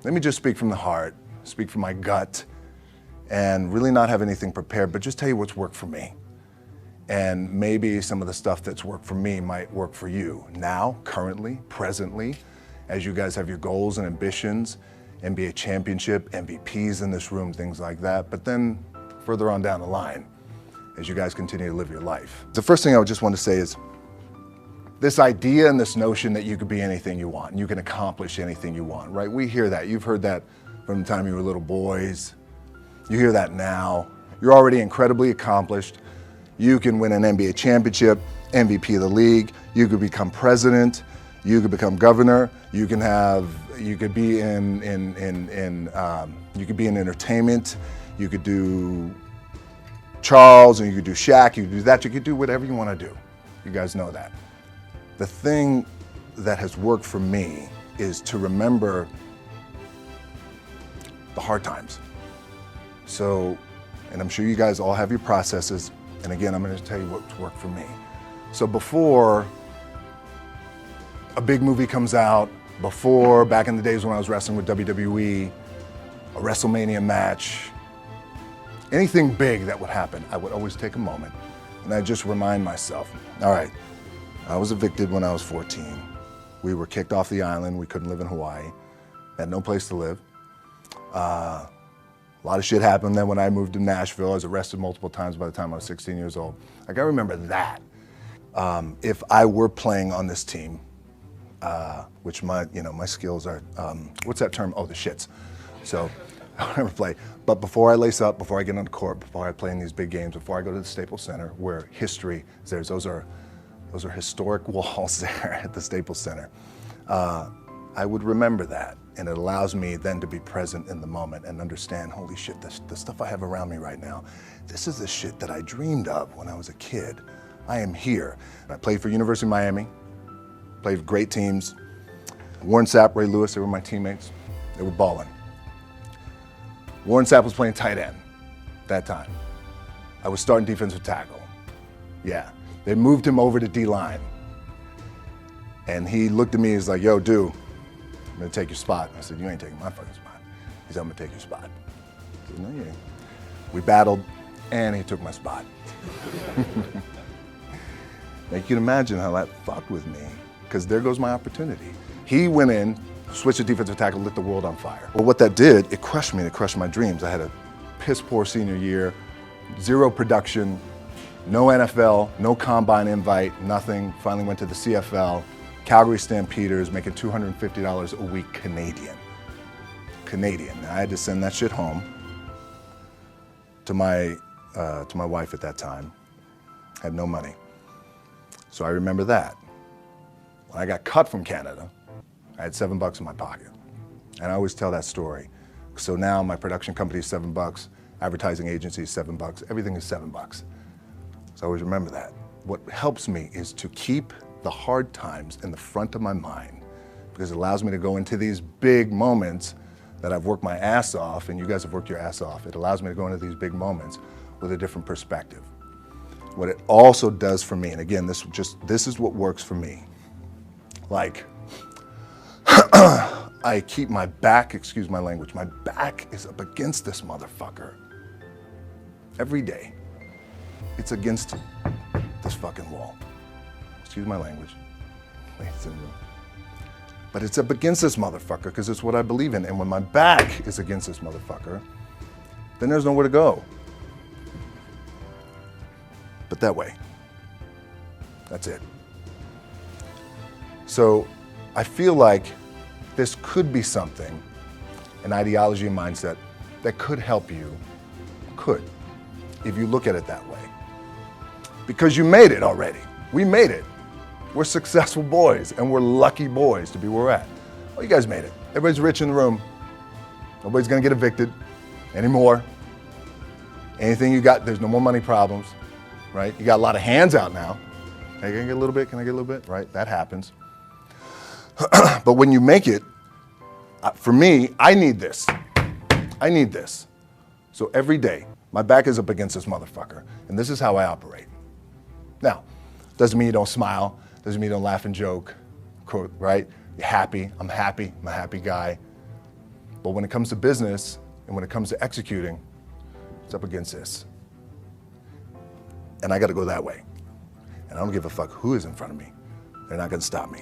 let me just speak from the heart, speak from my gut, and really not have anything prepared, but just tell you what's worked for me. And maybe some of the stuff that's worked for me might work for you now, currently, presently, as you guys have your goals and ambitions, NBA championship, MVPs in this room, things like that. But then further on down the line, as you guys continue to live your life. The first thing I would just want to say is this idea and this notion that you could be anything you want, and you can accomplish anything you want, right? We hear that. You've heard that from the time you were little boys. You hear that now. You're already incredibly accomplished. You can win an NBA championship, MVP of the league. You could become president. You could become governor. You could be in entertainment. You could do Charles, and you could do Shaq. You could do that. You could do whatever you want to do. You guys know that. The thing that has worked for me is to remember the hard times. So, and I'm sure you guys all have your processes. And again, I'm going to tell you what's worked for me. So before a big movie comes out, before back in the days when I was wrestling with WWE, a WrestleMania match, anything big that would happen, I would always take a moment and I just remind myself, all right, I was evicted when I was 14. We were kicked off the island. We couldn't live in Hawaii. Had no place to live. A lot of shit happened then when I moved to Nashville. I was arrested multiple times by the time I was 16 years old. Like, I remember that. If I were playing on this team, which my skills are, what's that term? Oh, the shits. So I would never play. But before I lace up, before I get on the court, before I play in these big games, before I go to the Staples Center, where history is there, those are historic walls there at the Staples Center. I would remember that, and it allows me then to be present in the moment and understand, holy shit, the stuff I have around me right now, this is the shit that I dreamed of when I was a kid. I am here. I played for University of Miami, played for great teams. Warren Sapp, Ray Lewis, they were my teammates. They were balling. Warren Sapp was playing tight end that time. I was starting defensive tackle. Yeah, they moved him over to D-line. And he looked at me, he's like, yo, dude, I'm gonna take your spot. I said, you ain't taking my fucking spot. He said, I'm gonna take your spot. I said, no, you ain't. We battled, and he took my spot. Now you can imagine how that fucked with me, because there goes my opportunity. He went in, switched to defensive tackle, lit the world on fire. Well, what that did, it crushed me, it crushed my dreams. I had a piss poor senior year, zero production, no NFL, no combine invite, nothing. Finally went to the CFL. Calgary Stampeders, making $250 a week Canadian. Now, I had to send that shit home to my wife at that time. Had no money. So I remember that. When I got cut from Canada, I had $7 in my pocket. And I always tell that story. So now my production company is $7, advertising agency is $7, everything is $7. So I always remember that. What helps me is to keep the hard times in the front of my mind, because it allows me to go into these big moments that I've worked my ass off, and you guys have worked your ass off. It allows me to go into these big moments with a different perspective. What it also does for me, and again, this is what works for me. Like, I keep my back, excuse my language, my back is up against this motherfucker. Every day, it's against this fucking wall. Excuse my language, ladies and gentlemen. But it's up against this motherfucker because it's what I believe in. And when my back is against this motherfucker, then there's nowhere to go. But that way. That's it. So I feel like this could be something, an ideology and mindset that could help you, if you look at it that way. Because you made it already. We made it. We're successful boys, and we're lucky boys to be where we're at. Well, you guys made it. Everybody's rich in the room. Nobody's gonna get evicted anymore. Anything you got, there's no more money problems, right? You got a lot of hands out now. Hey, can I get a little bit? Can I get a little bit? Right, that happens. But when you make it, for me, I need this. I need this. So every day, my back is up against this motherfucker, and this is how I operate. Now, doesn't mean you don't smile, doesn't mean you don't laugh and joke, right? You're happy, I'm a happy guy. But when it comes to business and when it comes to executing, it's up against this. And I got to go that way. And I don't give a fuck who is in front of me. They're not going to stop me.